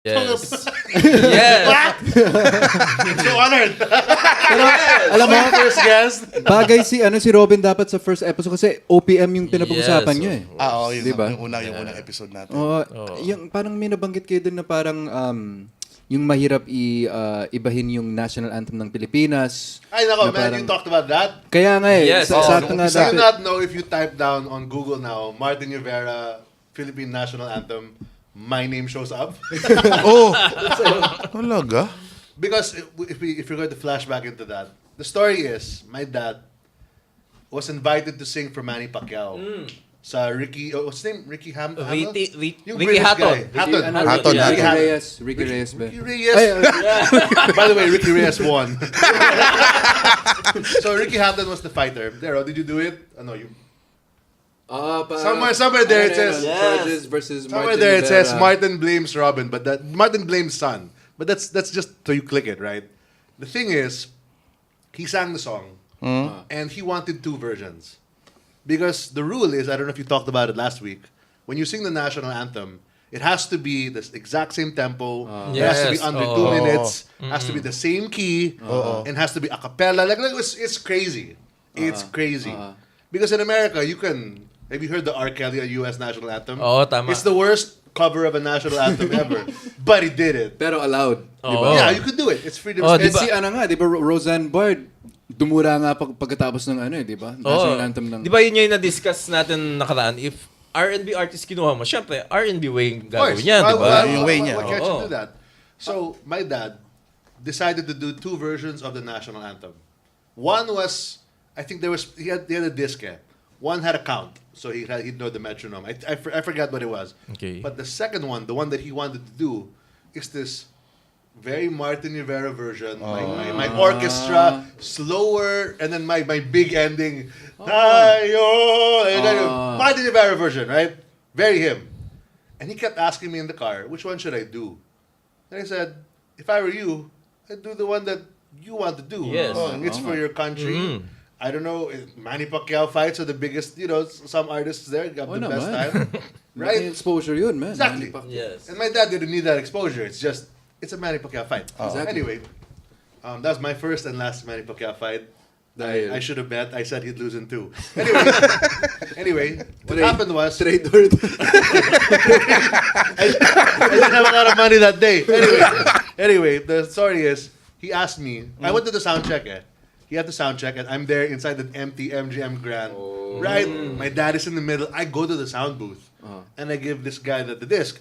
Yes. Yes. What? I'm so honored. Pero, alam mo, First guest. bagay si Robin dapat sa first episode kasi OPM yung pinapag-usapan Yes, niyo eh. Oo, yun. Diba? Yung unang episode natin. Yung parang may nabanggit kayo dun na parang yung mahirap ibahin yung national anthem ng Pilipinas. Ay, nako, na man, parang- you talked about that. Kaya nga eh. Yes. Sakto Do nga you dapat. not know if you type down on Google now, Martin Nievera, Philippine National Anthem, my name shows up? Oh, talaga? Because if you're going to flashback into that, the story is, my dad was invited to sing for Manny Pacquiao. Sa Ricky, what's his name? Ricky Hamilton? Yung Ricky British Hatton. guy. Hatton. Hatton. Yeah. Ricky Reyes ba? Ricky Reyes. Ay, By the way, Ricky Reyes won. So Ricky Hatton was the fighter. There, did you do it? No, you. Somewhere there it says. Georges versus Somewhere Martin there it says Nievera. Martin blames Robin, but that Martin blames son. But that's just so you click it, right? The thing is, he sang the song, and he wanted two versions. Because the rule is, I don't know if you talked about it last week, when you sing the national anthem, it has to be the exact same tempo, it has to be Yes. under 2 minutes, has to be the same key, and has to be a cappella. Like it's crazy. It's crazy. Because in America, you can... Have you heard the R. Kelly US national anthem? Oo, tama. It's the worst cover of a national anthem ever. But he did it. Pero allowed. Di Oo. ba? Yeah, you could do it. It's freedom of Oh, Eh, speech. si ano nga, di ba Roseanne Barr, dumura nga pagkatapos ng ano eh, di ba? National anthem ng... Di ba yun yung na-discuss natin nakaraan? If R&B artist kinuha mo, syempre, R&B way yung Of course. gagawin niya, di ba? Yung way niya. Why can't you Oo. do that? So, my dad decided to do two versions of the national anthem. One was, I think he had a disc. One had a count, so he'd know the metronome. I forgot what it was. Okay. But the second one, the one that he wanted to do, is this very Martin Nievera version. My orchestra, slower, and then my big ending. Tayo! And then Martin Nievera version, right? Very him. And he kept asking me in the car, which one should I do? And I said, if I were you, I'd do the one that you want to do. Yes. It's for your country. Mm-hmm. I don't know, Manny Pacquiao fights are the biggest, some artists there got the best time. Right? Right? Exposure yun, man. Exactly. Yes. And my dad didn't need that exposure. It's a Manny Pacquiao fight. Exactly. Anyway, that was my first and last Manny Pacquiao fight. Dahil- I should have bet. I said he'd lose in 2. Anyway, what happened was Traitor. I didn't have a lot of money that day. Anyway, the story is he asked me. I went to the sound check. He had the sound check, and I'm there inside the empty MGM Grand. Right? My dad is in the middle. I go to the sound booth, and I give this guy the disc,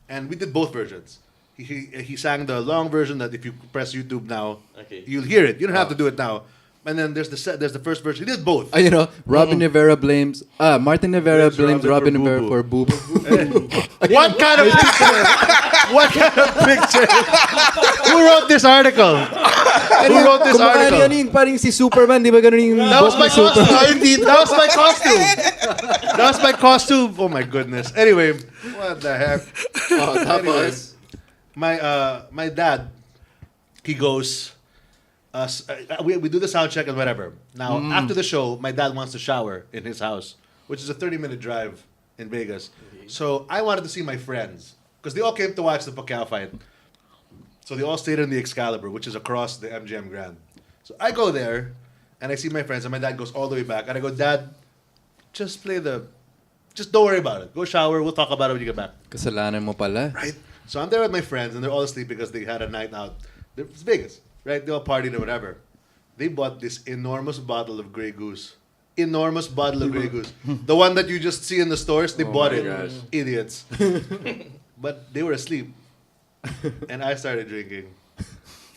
and we did both versions. He sang the long version that if you press YouTube now, you'll hear it. You don't have to do it now. And then there's the first version. He did both. You know, Robin Nievera blames... Martin Nievera Blames blames Robin Robin Nievera for boob. What kind of picture? What kind of picture? Who wrote this article? Who wrote this article? Ano yung parang si Superman, di ba ganun yung... That was book my ni Superman? costume. Indeed, that was my costume. That was my costume. Oh my goodness. Anyway, what the heck? Tapos... My dad, he goes. We do the sound check and whatever. Now after the show, my dad wants to shower in his house, which is a 30-minute drive in Vegas. So I wanted to see my friends because they all came to watch the Pacquiao fight. So they all stayed in the Excalibur, which is across the MGM Grand. So I go there, and I see my friends, and my dad goes all the way back. And I go, Dad, just don't worry about it. Go shower. We'll talk about it when you get back. Kasalanan mo pala. Right? So I'm there with my friends, and they're all asleep because they had a night out. It's Vegas, right? They all partied or whatever. They bought this enormous bottle of Grey Goose. Enormous bottle of Grey Goose. The one that you just see in the stores, they bought it. gosh. Idiots. But they were asleep. And I started drinking.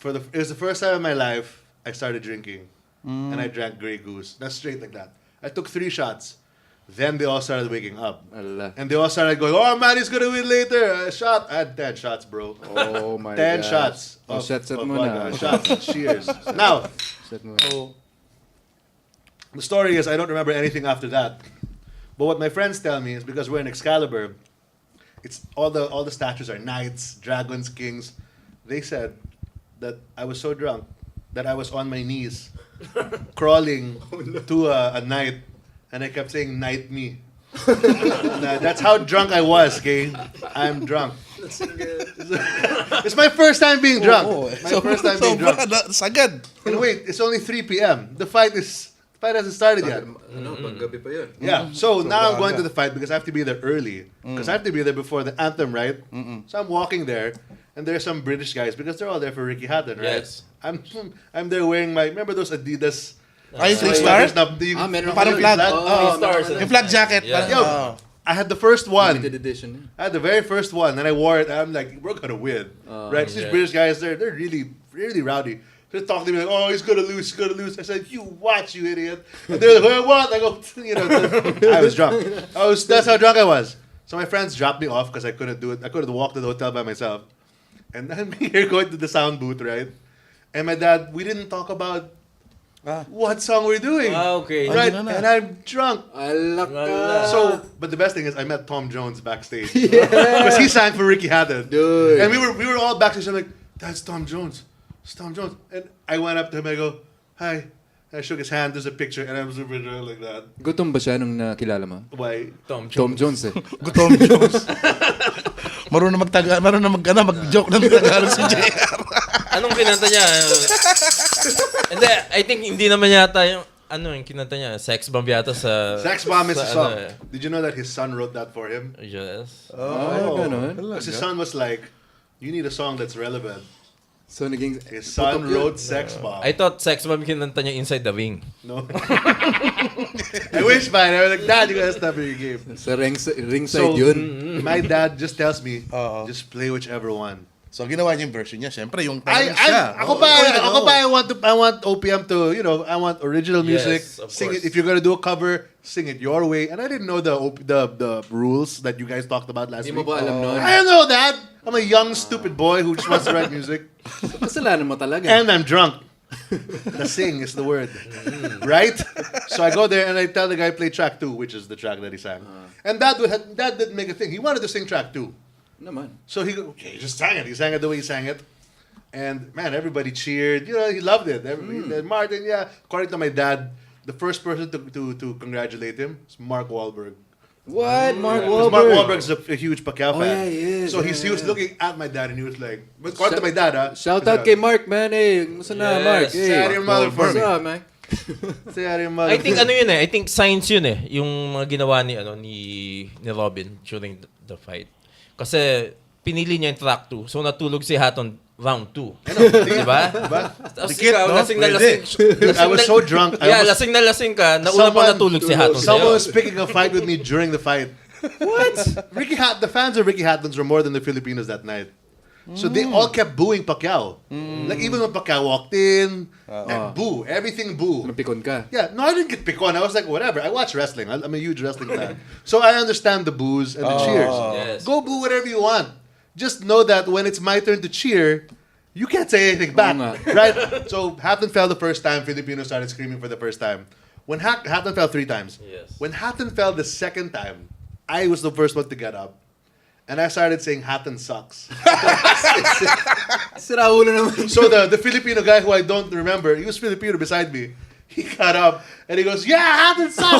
It was the first time in my life I started drinking. And I drank Grey Goose. That's straight like that. I took 3 shots. Then they all started waking up. Ala. And they all started going, oh, man, he's gonna win later. A shot. I had 10 shots, bro. Oh my 10 gosh. shots. Oh, of set mo vodka. na. Shots. Cheers. Now, Set mo. the story is I don't remember anything after that. But what my friends tell me is because we're in Excalibur, it's all the statues are knights, dragons, kings. They said that I was so drunk that I was on my knees crawling to a knight, and I kept saying "knight me." That's how drunk I was, okay? I'm drunk. It's my first time being drunk. Oo. My first time being drunk. Sagad. And wait, it's only 3 p.m. The fight hasn't started yet. Panggabi pa yun. Yeah. So now I'm going to the fight because I have to be there early. Because I have to be there before the anthem, right? So I'm walking there, and there's some British guys because they're all there for Ricky Hatton, right? Yes. I'm there wearing remember those Adidas. Ay, 3 stars? Meron Parang ako flag. yun. Three stars. Yung flag jacket. Yeah. Yo, I had the first one. Limited edition. I had the very first one, and I wore it. And I'm like, we're gonna win, right? These Yeah. British guys, they're really rowdy. They're talking to me like, oh, he's gonna lose. I said, you watch, you idiot. And they're like, what? I go, I was drunk. That's how drunk I was. So my friends dropped me off because I couldn't do it. I couldn't walk to the hotel by myself. And I'm here going to the sound booth, right? And my dad, we didn't talk about what song we're doing. Okay. Right? Ay, di na. And I'm drunk. Alak ka. Wala. So, but the best thing is I met Tom Jones backstage because he sang for Ricky Hatton, Dude. and we were all backstage. I'm like, that's Tom Jones, it's Tom Jones, and I went up to him. I go, hi. And I shook his hand. There's a picture, and I'm super drunk like that. Gutom ba siya nung nakilala mo? Why? Tom Jones eh. Gutom Jones. Marunong mag-joke ng Tagalog si JR. Anong kinanta niya? Hindi, I think hindi naman yata yung yung kinanta niya, Sex Bomb yata sa... Sex Bomb is a sa song. ano eh. Did you know that his son wrote that for him? Yes. Ganun. Because his son was like, you need a song that's relevant. So naging... His son wrote Sex Bomb. I thought Sex Bomb kinanta niya Inside the Wing. No. I wish, man. I was like, Dad, you gotta stop your game. Sa ringside So, yun. my dad just tells me, Oo. just play whichever one. So, ginawa niya yung version niya. Siyempre, yung I talagang siya. ako ba, I want OPM to, I want original music. Yes, of Sing it. course. If you're gonna do a cover, sing it your way. And I didn't know the rules that you guys talked about last Hindi mo week. ba alam nun? I don't know that. I'm a young, stupid boy who just wants to write music. Kasalanan mo talaga. And I'm drunk. The sing is the word. Right? So I go there and I tell the guy play track 2, which is the track that he sang. And Dad didn't make a thing. He wanted to sing track 2. Naman. So he just sang it. He sang it the way he sang it. And man, everybody cheered. He loved it. Martin, yeah. According to my dad, the first person to congratulate him is Mark Wahlberg. What? Mark Because Wahlberg? Mark Wahlberg's a huge Pacquiao fan. yeah, he is. So he was looking at my dad and he was like, but according to my dad, Shout out kay Mark, man. Eh, musta na, Yes. Mark? Say hi to your mother for me. What's up, man? Say hi to your mother. I think yun I think science yun yung mga ginawa ni Robin during the fight. Kasi pinili niya yung track 2. So natulog si Hatton round 2. Diba? Tapos Dikit, ikaw, no? lasing na Pwede. lasing. I was so drunk. Lasing na lasing ka. Nauna pa natulog si Hatton Someone was sa'yo. picking a fight with me during the fight. What? The fans of Ricky Hattons were more than the Filipinos that night. So they all kept booing Pacquiao. Like even when Pacquiao walked in, and boo, everything boo. Napikon ka. Yeah, no, I didn't get picked on. I was like, whatever. I watch wrestling. I'm a huge wrestling fan. So I understand the boos and the cheers. Yes. Go boo whatever you want. Just know that when it's my turn to cheer, you can't say anything back. nga. Right? So Hatton fell the first time. Filipinos started screaming for the first time. When Hatton fell 3 times. Yes. When Hatton fell the second time, I was the first one to get up. And I started saying Hatton sucks. Sira ulo naman. So the Filipino guy who I don't remember, he was Filipino beside me. He got up and he goes, "Yeah, Hatton sucks."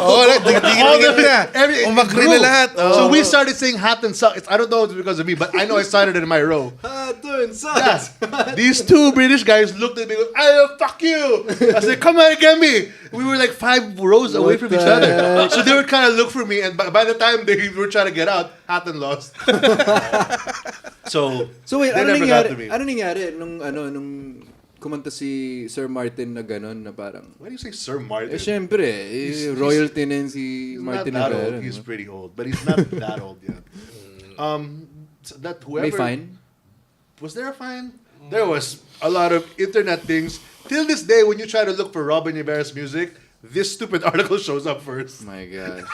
Umagree na lahat. So we started saying Hatton sucks. I don't know if it's because of me, but I know I started it in my row. Hatton Yeah. sucks. These 2 British guys looked at me and go, fuck you. I said, come on, get me. We were like 5 rows away from each other. So they would kind of look for me, and by the time they were trying to get out, Hatton lost. So wait, they ano never got to nangyari? me. Ano nangyari nung kumanta si Sir Martin na gano'n na parang... Why do you say Sir Martin? Syempre, royalty na yun si He's Martin not that Nievera. old. He's pretty old, but he's not that old yet. So that whoever May fine? Was there a fine? There was a lot of internet things. Till this day, when you try to look for Robin Nievera's music, this stupid article shows up first. My gosh.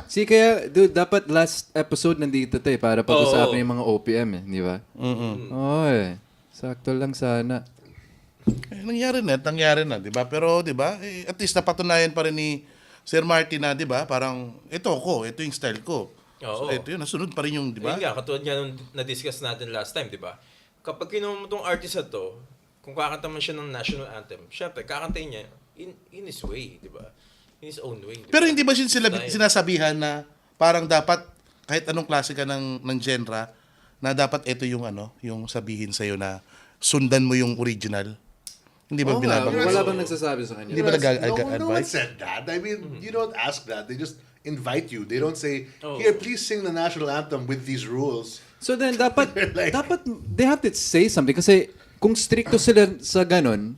Kaya, dude, dapat last episode nandito tayo para pag-usapan yung mga OPM di ba? Oy, sakto lang sana. Nangyari na, di ba? Pero, di ba, at least napatunayan pa rin ni Sir Martin na, di ba? Parang, ito yung style ko. So, ito yun, nasunod pa rin yung, di ba? Ayun nga, katulad nga nung na-discuss natin last time, di ba? Kapag kinuha mo tong artist na to, kung kakanta man siya ng national anthem, syempre, kakantayin niya in his way, di ba? In his own way. Pero hindi ba sinasabihan na parang dapat kahit anong klase ka ng genre, na dapat ito yung yung sabihin sa'yo na sundan mo yung original? Hindi ba Oo nga, binabanggit? wala bang nagsasabi sa kanya? Hindi ba No one advice? said that. I mean, you don't ask that. They just invite you. They don't say, here, please sing the national anthem with these rules. So then, dapat, Like- dapat, they have to say something. Kasi, kung stricto sila sa ganon,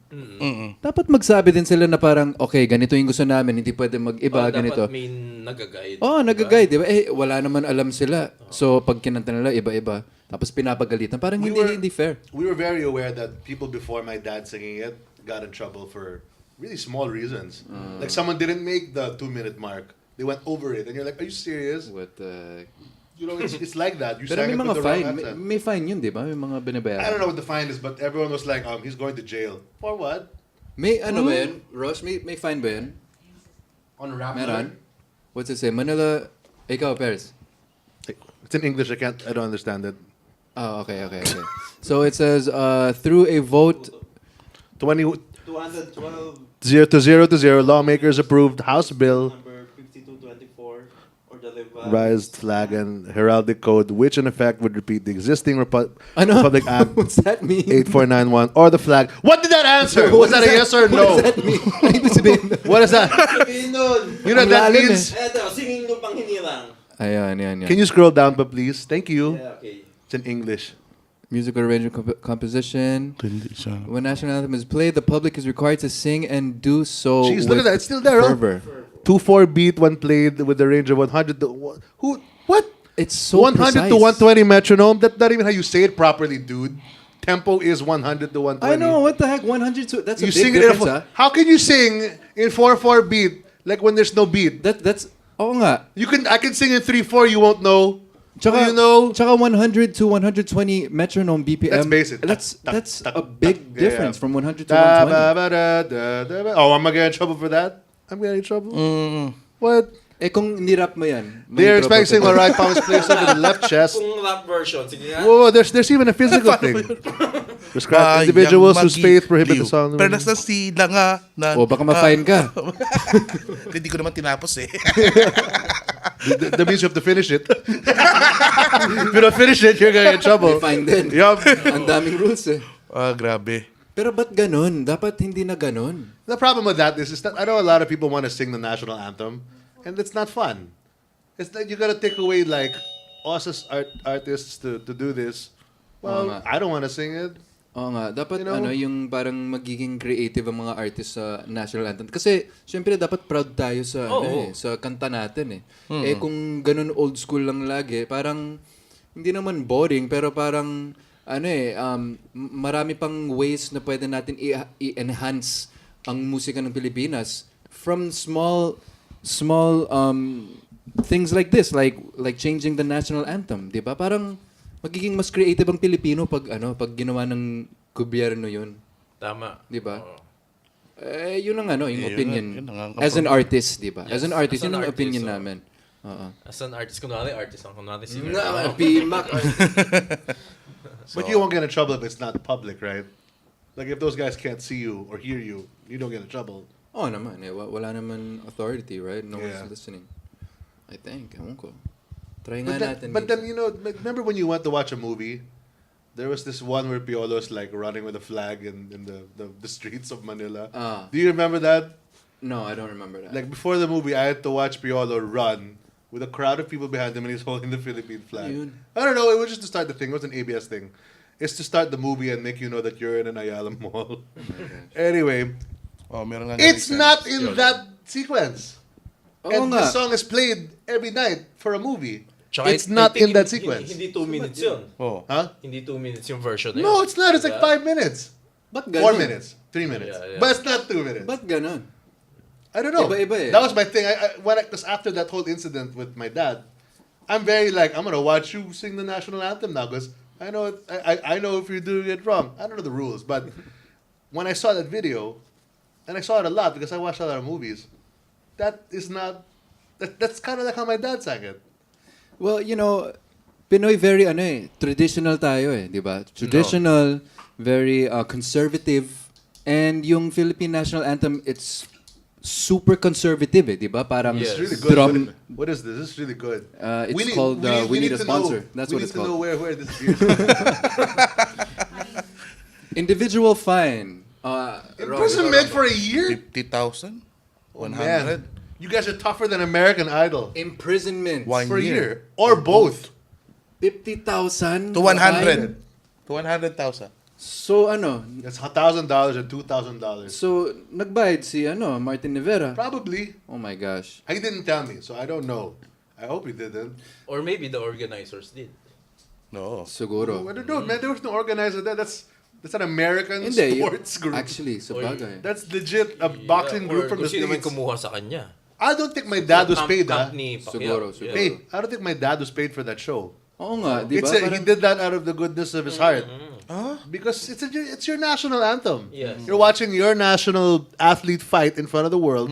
dapat magsabi din sila na parang, okay, ganito yung gusto namin, hindi pwede mag-iba, ganito. Dapat may nag-guide. Nag-guide, di ba? Wala naman alam sila. So, pag kinanta nila, iba-iba. Tapos pinapagalitan. Parang hindi fair. We were very aware that people before my dad singing it got in trouble for really small reasons. Like someone didn't make the 2-minute mark. They went over it. And you're like, are you serious? What, You know, it's like that. You pero sang may it mga with the wrong fine. accent. May fine yun, di ba? May mga binabayaran. I don't know what the fine is, but everyone was like, he's going to jail. For what? May ano ba yan? Ross, may fine ba yan? On rap? Meron? What's it say? Manila, ikaw, Paris. It's in English. I don't understand it. Oh, okay. So it says, through a vote, 212 0 lawmakers approved House Bill number 5224 or the revised raised flag and heraldic code, which in effect would repeat the existing ano? Republic Act What's that mean? 8491 or the flag. What did that answer? Was that a yes or no? What does that mean? Ano ibig sabihin? What is that? Sabihin nun. You know what that lalim means? Eto, singing lupang hinirang. Ayan. Can you scroll down, but please? Thank you. Yeah, okay. It's in English. Musical arrangement composition. When national anthem is played, the public is required to sing and do so Jeez, with look at that. It's still there, huh? fervor. 2/4 beat when played with the range of 100 to what? It's so 100 precise. to 120 metronome. That's not even how you say it properly, dude. Tempo is 100 to 120. I know, what the heck? 100 to... That's a You big sing it in difference, How can you sing in 4/4 beat like when there's no beat? That's... Oo nga. I can sing in 3/4. You won't know. Tsaka, you know. tsaka 100 to 120 metronome BPM. That's basic. That's Tak, a tak, big tak. difference Yeah. from 100 to Da, 120. ba, ba, da, da, da, ba. Oh, I'm gonna get in trouble for that. I'm getting in trouble. What? Eh kung nirap mo yan. They're may trouble expecting ka. my right palm is placed over the left chest. Kung rap version, sige nga. Whoa, there's even a physical thing. Prescribed individuals whose faith prohibit the sound. Pero nasa sila nga na... O baka ma-fine ka. Hindi ko naman tinapos eh. That means you have to finish it. If you don't finish it, you're gonna get in trouble. Fine din. Yup. Ang daming rules eh. Grabe. Pero ba't ganun? Dapat hindi na ganun. The problem with that is that I know a lot of people want to sing the national anthem, and it's not fun. It's that you gotta take away like us as artists to do this. Well, nga. I don't want to sing it. Oo nga, dapat You know? yung parang magiging creative ang mga artists sa national anthem. Kasi, syempre, dapat proud tayo sa, sa kanta natin eh. Eh, kung ganun old school lang lagi, parang, hindi naman boring, pero parang, marami pang ways na pwede natin i-enhance ang musika ng Pilipinas. From small things like this, like changing the national anthem, di ba? Parang, magiging mas creative ang Pilipino pag ginawa ng gobyerno yun. Tama. Di ba? Oo. Eh, yun ang yung opinion. yun ang As an artist, di ba? Yes, As an artist, as yun an ang artist, opinion oo. namin. Oo. As an artist, kunwari si P-Mac. But you won't get in trouble if it's not public, right? Like if those guys can't see you or hear you, you don't get in trouble. Oo naman. Wala naman authority, right? No Yeah. one's listening. I think. Ewan ko. Try nga But natin. then you know, remember when you went to watch a movie? There was this one where Piolo's like running with a flag in the streets of Manila. Do you remember that? No, I don't remember that. Like before the movie, I had to watch Piolo run with a crowd of people behind him, and he's holding the Philippine flag. Yun. I don't know. It was just to start the thing. It was an ABS thing. It's to start the movie and make you know that you're in an Ayala Mall. Anyway, Meron nga it's ganito. not in that sequence. Oo And nga. the song is played every night for a movie. Tsaka It's I not think in that sequence. Hindi 2 minutes yun. Huh? Hindi 2 minutes yung version na yun. No, it's not. It's like Diba? 5 minutes. Ba't 4 ganun? minutes. 3 minutes. Yeah. But it's not 2 minutes. Ba't ganun? I don't know. Iba-iba eh. That was my thing. Because after that whole incident with my dad, I'm very like, I'm gonna watch you sing the national anthem now because I know I know if you're doing it wrong. I don't know the rules, but when I saw that video, and I saw it a lot because I watched a lot of movies, that is not. That's kind of like how my dad sang it. Well, you know, Pinoy very traditional tayo di ba? Traditional, very conservative, and yung Philippine National Anthem, it's super conservative, di ba? Parang Yes. It's really good. drum. What is this? This is really good. It's called We Need a Sponsor. That's what it's We need to know called. where this beer is from. Individual fine. Imprisonment for a year? 50,000? Oh, 100? man. You guys are tougher than American Idol. Imprisonment. One For a year. year. Or both. 50,000. To 100. To 100,000. So ano, That's $1,000 and $2,000. so nagbayad si Martin Nievera. Probably. Oh my gosh. He didn't tell me, so I don't know. I hope he didn't. Or maybe the organizers did. No. Siguro. I don't know, man. There was no organizer there. That's an American Hindi. sports group. Actually, sa bagay. That's legit a boxing group from the Sino man States. kumuha sa kanya. I don't think my dad was paid, Camp ah. ni Pacquiao. Siguro. Hey, I don't think my dad was paid for that show. Oo nga, di ba? He did that out of the goodness of his heart. Because it's your national anthem. Yes. You're watching your national athlete fight in front of the world.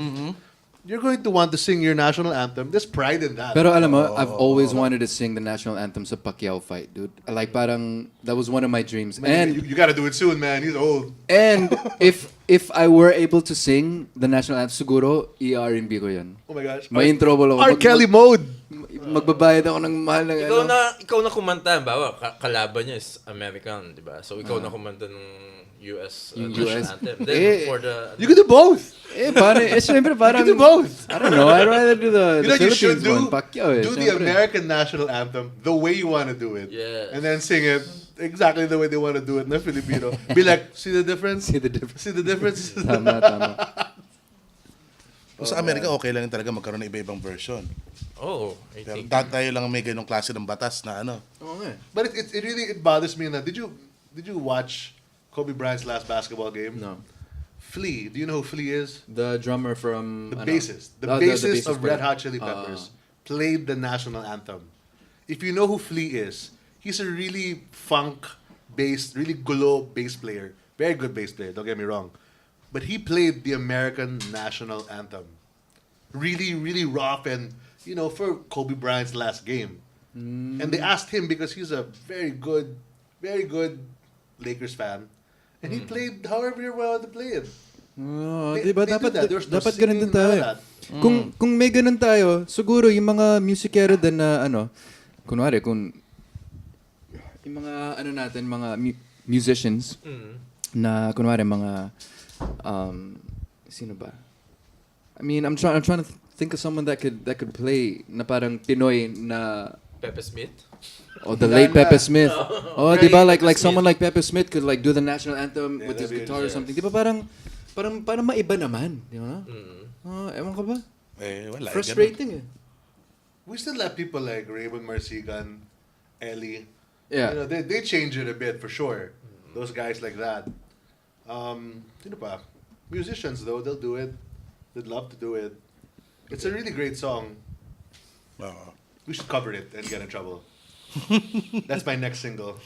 You're going to want to sing your national anthem. There's pride in that. Pero alam mo, I've always wanted to sing the national anthem sa Pacquiao fight, dude. Like parang, that was one of my dreams. Man, And you got to do it soon, man. He's old. And if I were able to sing the national anthem, siguro, i-R&B ko yan. Oh my gosh. May in trouble ako. R. Kelly mode. Magbabayad ako ng mahal ng Ikaw na kumanta, bawa, kalaban niya is American, di ba? So ikaw na kumanta ng US Yung national US. anthem. Then for the You can do both. Siyempre parang, You can do both. I don't know, I'd rather do the You know what you should Philippines do? one, Pacquiao Do the siyempre. American national anthem the way you want to do it. Yes. And then sing it exactly the way they want to do it na Filipino. Be like, see the difference? See the difference. See the difference? Tama. Sa Amerika, okay lang talaga magkaroon ng iba-ibang version. Oh, I Pero think. tayo lang may ganong klase ng batas na ano. Oo nga. But it really bothers me na, did you watch Kobe Bryant's last basketball game? No. Flea. Do you know who Flea is? The drummer from... The ano? bassist. The Oh, bassist of player. Red Hot Chili Peppers played the national anthem. If you know who Flea is, he's a really funk-based, really gulo bass player. Very good bass player, don't get me wrong. But he played the American national anthem. Really, really rough and, for Kobe Bryant's last game. And they asked him because he's a very good Lakers fan. And he played however you wanted to play it. Oh, They- diba they do dapat that. There's no dapat ganun din singing, none of tayo. that. Kung may ganun tayo, siguro yung mga musikero din na kunwari kung yung mga natin, mga musicians na kunwari mga sino ba? I mean, I'm trying to think of someone that could play na parang Pinoy na Pepe Smith. the late Pepe Smith. Oh, di ba like Pepe someone Smith. like Pepe Smith could like do the national anthem with his that'd be guitar or something. Di ba parang maiba naman, di ba? Ewan ka ba? Wala. Frustrating eh. We still have people like Raymond Marsigan, Ellie. Yeah. They change it a bit for sure. Those guys like that. Sino pa? Musicians though, they'll do it. They'd love to do it. It's a really great song. We should cover it and get in trouble. That's my next single.